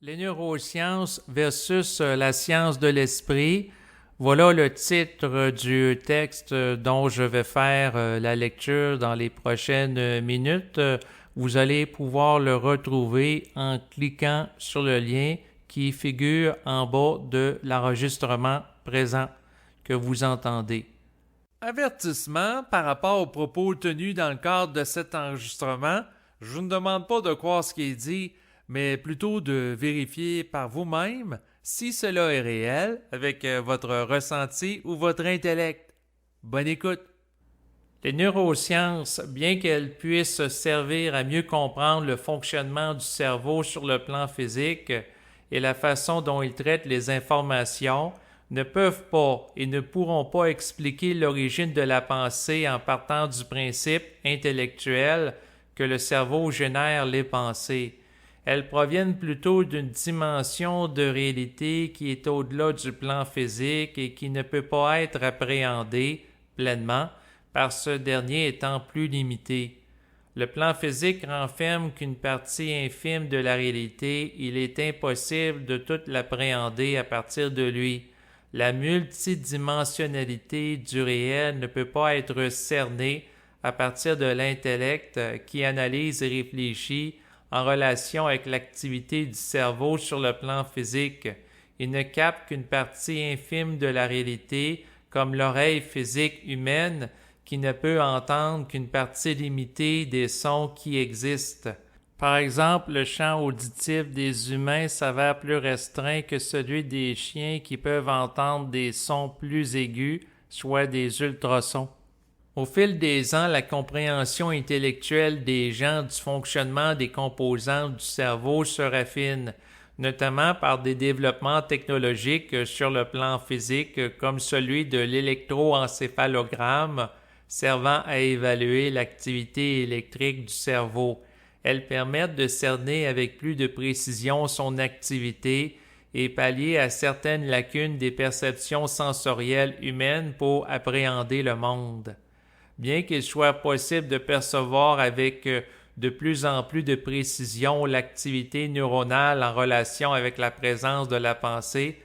Les neurosciences versus la science de l'esprit. Voilà le titre du texte dont je vais faire la lecture dans les prochaines minutes. Vous allez pouvoir le retrouver en cliquant sur le lien qui figure en bas de l'enregistrement présent que vous entendez. Avertissement par rapport aux propos tenus dans le cadre de cet enregistrement. Je ne demande pas de croire ce qui est dit, mais plutôt de vérifier par vous-même si cela est réel avec votre ressenti ou votre intellect. Bonne écoute! Les neurosciences, bien qu'elles puissent servir à mieux comprendre le fonctionnement du cerveau sur le plan physique et la façon dont il traite les informations, ne peuvent pas et ne pourront pas expliquer l'origine de la pensée en partant du principe intellectuel que le cerveau génère les pensées. Elles proviennent plutôt d'une dimension de réalité qui est au-delà du plan physique et qui ne peut pas être appréhendée pleinement par ce dernier étant plus limité. Le plan physique renferme qu'une partie infime de la réalité, il est impossible de tout l'appréhender à partir de lui. La multidimensionnalité du réel ne peut pas être cernée à partir de l'intellect qui analyse et réfléchit en relation avec l'activité du cerveau sur le plan physique. Il ne capte qu'une partie infime de la réalité, comme l'oreille physique humaine, qui ne peut entendre qu'une partie limitée des sons qui existent. Par exemple, le champ auditif des humains s'avère plus restreint que celui des chiens qui peuvent entendre des sons plus aigus, soit des ultrasons. Au fil des ans, la compréhension intellectuelle des gens du fonctionnement des composantes du cerveau se raffine, notamment par des développements technologiques sur le plan physique comme celui de l'électroencéphalogramme servant à évaluer l'activité électrique du cerveau. Elles permettent de cerner avec plus de précision son activité et pallier à certaines lacunes des perceptions sensorielles humaines pour appréhender le monde. Bien qu'il soit possible de percevoir avec de plus en plus de précision l'activité neuronale en relation avec la présence de la pensée,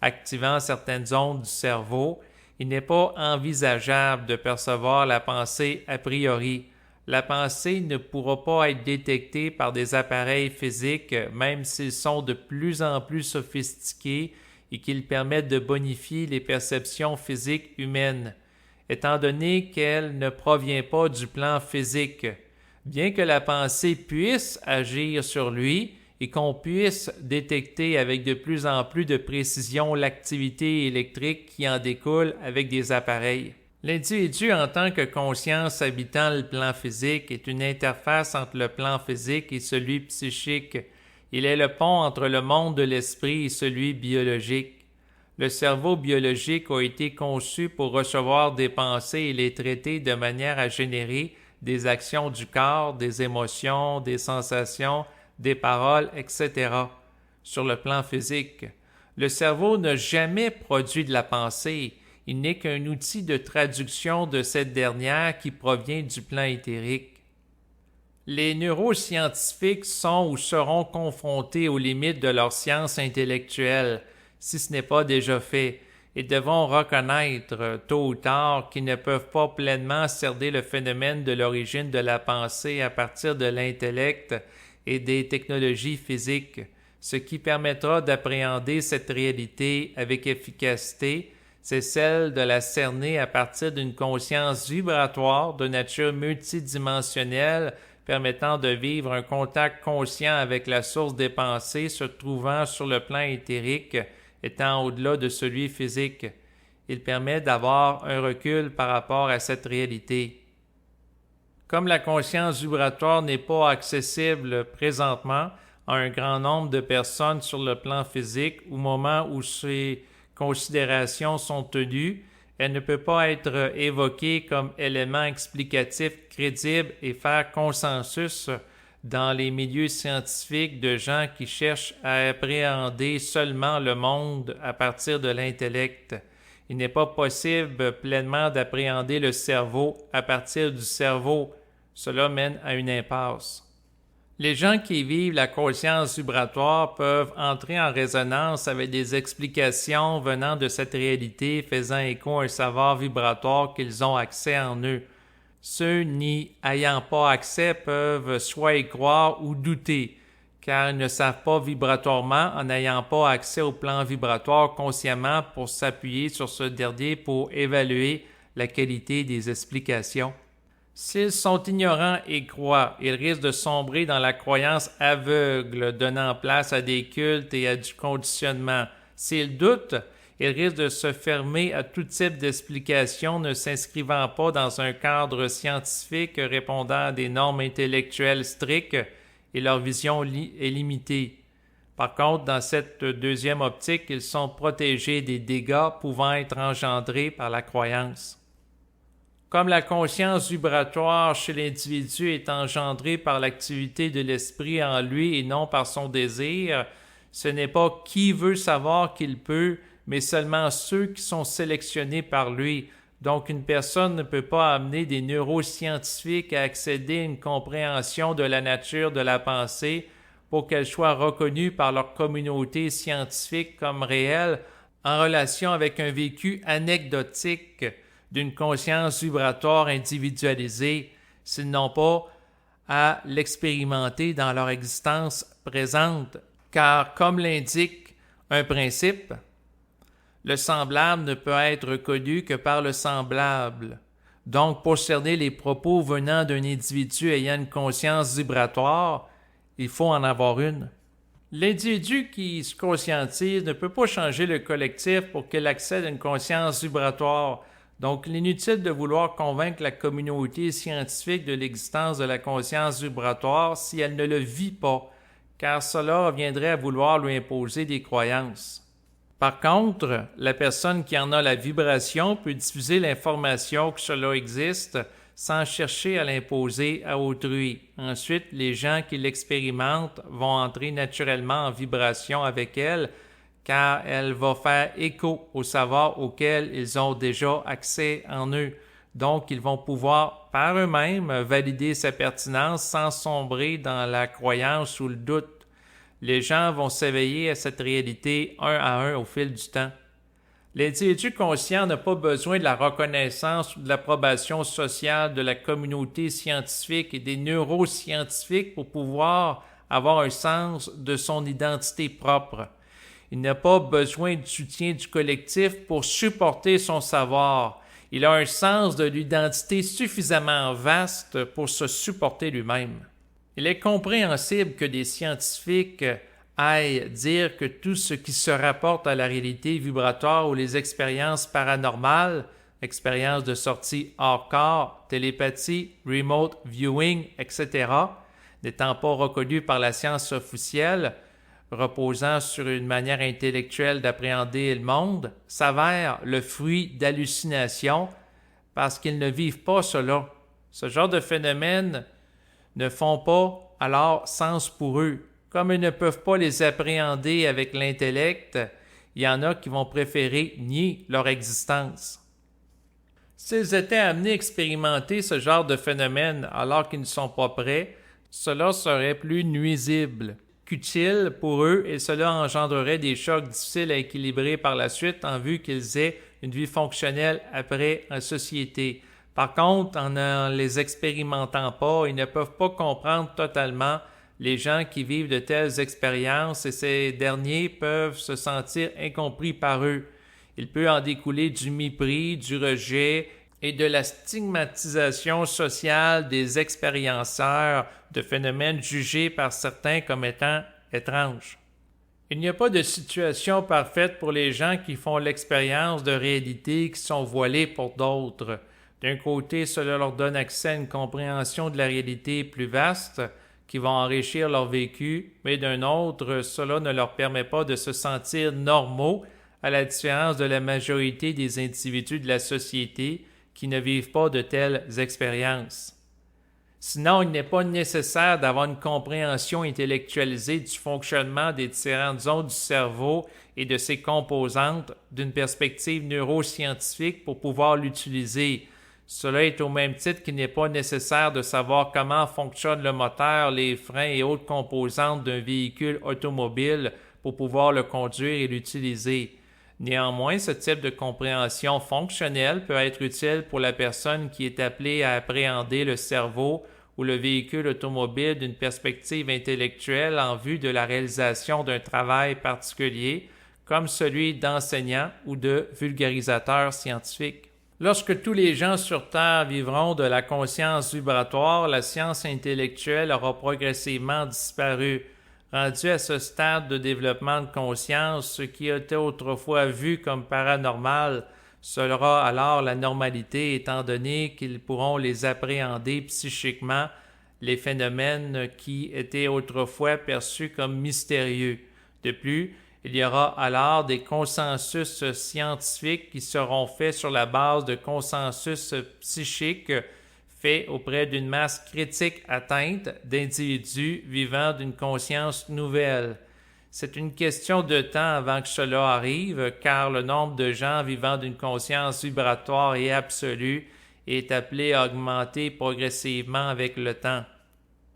activant certaines zones du cerveau, il n'est pas envisageable de percevoir la pensée a priori. La pensée ne pourra pas être détectée par des appareils physiques, même s'ils sont de plus en plus sophistiqués et qu'ils permettent de bonifier les perceptions physiques humaines, étant donné qu'elle ne provient pas du plan physique. Bien que la pensée puisse agir sur lui et qu'on puisse détecter avec de plus en plus de précision l'activité électrique qui en découle avec des appareils. L'individu en tant que conscience habitant le plan physique est une interface entre le plan physique et celui psychique. Il est le pont entre le monde de l'esprit et celui biologique. Le cerveau biologique a été conçu pour recevoir des pensées et les traiter de manière à générer des actions du corps, des émotions, des sensations, des paroles, etc. Sur le plan physique, le cerveau n'a jamais produit de la pensée. Il n'est qu'un outil de traduction de cette dernière qui provient du plan éthérique. Les neuroscientifiques sont ou seront confrontés aux limites de leur science intellectuelle, si ce n'est pas déjà fait, et devront reconnaître, tôt ou tard, qu'ils ne peuvent pas pleinement cerner le phénomène de l'origine de la pensée à partir de l'intellect et des technologies physiques, ce qui permettra d'appréhender cette réalité avec efficacité, c'est celle de la cerner à partir d'une conscience vibratoire de nature multidimensionnelle permettant de vivre un contact conscient avec la source des pensées se trouvant sur le plan éthérique, étant au-delà de celui physique. Il permet d'avoir un recul par rapport à cette réalité. Comme la conscience vibratoire n'est pas accessible présentement à un grand nombre de personnes sur le plan physique au moment où ces considérations sont tenues, elle ne peut pas être évoquée comme élément explicatif crédible et faire consensus dans les milieux scientifiques de gens qui cherchent à appréhender seulement le monde à partir de l'intellect. Il n'est pas possible pleinement d'appréhender le cerveau à partir du cerveau. Cela mène à une impasse. Les gens qui vivent la conscience vibratoire peuvent entrer en résonance avec des explications venant de cette réalité faisant écho à un savoir vibratoire qu'ils ont accès en eux. Ceux n'y ayant pas accès peuvent soit y croire ou douter, car ils ne savent pas vibratoirement en n'ayant pas accès au plan vibratoire consciemment pour s'appuyer sur ce dernier pour évaluer la qualité des explications. S'ils sont ignorants et croient, ils risquent de sombrer dans la croyance aveugle, donnant place à des cultes et à du conditionnement. S'ils doutent, ils risquent de se fermer à tout type d'explication ne s'inscrivant pas dans un cadre scientifique répondant à des normes intellectuelles strictes et leur vision est limitée. Par contre, dans cette deuxième optique, ils sont protégés des dégâts pouvant être engendrés par la croyance. Comme la conscience vibratoire chez l'individu est engendrée par l'activité de l'esprit en lui et non par son désir, ce n'est pas qui veut savoir qu'il peut, mais seulement ceux qui sont sélectionnés par lui. Donc une personne ne peut pas amener des neuroscientifiques à accéder à une compréhension de la nature de la pensée pour qu'elle soit reconnue par leur communauté scientifique comme réelle en relation avec un vécu anecdotique d'une conscience vibratoire individualisée, s'ils n'ont pas à l'expérimenter dans leur existence présente, car comme l'indique un principe, le semblable ne peut être connu que par le semblable. Donc, pour cerner les propos venant d'un individu ayant une conscience vibratoire, il faut en avoir une. L'individu qui se conscientise ne peut pas changer le collectif pour qu'il accède à une conscience vibratoire. Donc, l'inutile de vouloir convaincre la communauté scientifique de l'existence de la conscience vibratoire si elle ne le vit pas, car cela reviendrait à vouloir lui imposer des croyances. Par contre, la personne qui en a la vibration peut diffuser l'information que cela existe sans chercher à l'imposer à autrui. Ensuite, les gens qui l'expérimentent vont entrer naturellement en vibration avec elle, car elle va faire écho au savoir auquel ils ont déjà accès en eux. Donc, ils vont pouvoir par eux-mêmes valider sa pertinence sans sombrer dans la croyance ou le doute. Les gens vont s'éveiller à cette réalité un à un au fil du temps. L'individu conscient n'a pas besoin de la reconnaissance ou de l'approbation sociale de la communauté scientifique et des neuroscientifiques pour pouvoir avoir un sens de son identité propre. Il n'a pas besoin du soutien du collectif pour supporter son savoir. Il a un sens de l'identité suffisamment vaste pour se supporter lui-même. Il est compréhensible que des scientifiques aillent dire que tout ce qui se rapporte à la réalité vibratoire ou les expériences paranormales, expériences de sortie hors corps, télépathie, remote viewing, etc., n'étant pas reconnues par la science officielle, reposant sur une manière intellectuelle d'appréhender le monde, s'avèrent le fruit d'hallucinations parce qu'ils ne vivent pas cela. Ce genre de phénomènes ne font pas alors sens pour eux. Comme ils ne peuvent pas les appréhender avec l'intellect, il y en a qui vont préférer nier leur existence. S'ils étaient amenés à expérimenter ce genre de phénomène alors qu'ils ne sont pas prêts, cela serait plus nuisible qu'utile pour eux et cela engendrerait des chocs difficiles à équilibrer par la suite en vue qu'ils aient une vie fonctionnelle après en société. Par contre, en ne les expérimentant pas, ils ne peuvent pas comprendre totalement les gens qui vivent de telles expériences et ces derniers peuvent se sentir incompris par eux. Il peut en découler du mépris, du rejet et de la stigmatisation sociale des expérienceurs de phénomènes jugés par certains comme étant étranges. Il n'y a pas de situation parfaite pour les gens qui font l'expérience de réalités qui sont voilées pour d'autres. D'un côté, cela leur donne accès à une compréhension de la réalité plus vaste qui va enrichir leur vécu, mais d'un autre, cela ne leur permet pas de se sentir normaux à la différence de la majorité des individus de la société qui ne vivent pas de telles expériences. Sinon, il n'est pas nécessaire d'avoir une compréhension intellectualisée du fonctionnement des différentes zones du cerveau et de ses composantes d'une perspective neuroscientifique pour pouvoir l'utiliser. Cela est au même titre qu'il n'est pas nécessaire de savoir comment fonctionne le moteur, les freins et autres composantes d'un véhicule automobile pour pouvoir le conduire et l'utiliser. Néanmoins, ce type de compréhension fonctionnelle peut être utile pour la personne qui est appelée à appréhender le cerveau ou le véhicule automobile d'une perspective intellectuelle en vue de la réalisation d'un travail particulier, comme celui d'enseignant ou de vulgarisateur scientifique. Lorsque tous les gens sur Terre vivront de la conscience vibratoire, la science intellectuelle aura progressivement disparu. Rendu à ce stade de développement de conscience, ce qui était autrefois vu comme paranormal sera alors la normalité, étant donné qu'ils pourront les appréhender psychiquement, les phénomènes qui étaient autrefois perçus comme mystérieux. De plus, il y aura alors des consensus scientifiques qui seront faits sur la base de consensus psychiques faits auprès d'une masse critique atteinte d'individus vivant d'une conscience nouvelle. C'est une question de temps avant que cela arrive, car le nombre de gens vivant d'une conscience vibratoire et absolue est appelé à augmenter progressivement avec le temps.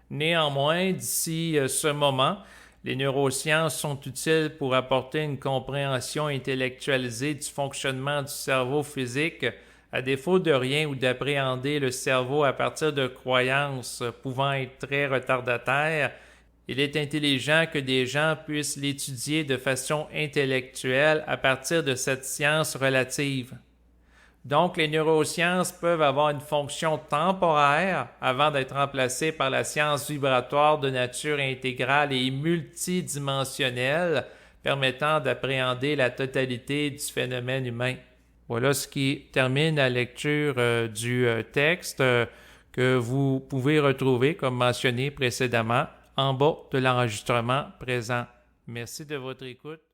Néanmoins, d'ici ce moment, les neurosciences sont utiles pour apporter une compréhension intellectualisée du fonctionnement du cerveau physique, à défaut de rien ou d'appréhender le cerveau à partir de croyances pouvant être très retardataires. Il est intelligent que des gens puissent l'étudier de façon intellectuelle à partir de cette science relative. Donc, les neurosciences peuvent avoir une fonction temporaire avant d'être remplacées par la science vibratoire de nature intégrale et multidimensionnelle, permettant d'appréhender la totalité du phénomène humain. Voilà ce qui termine la lecture du texte que vous pouvez retrouver, comme mentionné précédemment, en bas de l'enregistrement présent. Merci de votre écoute.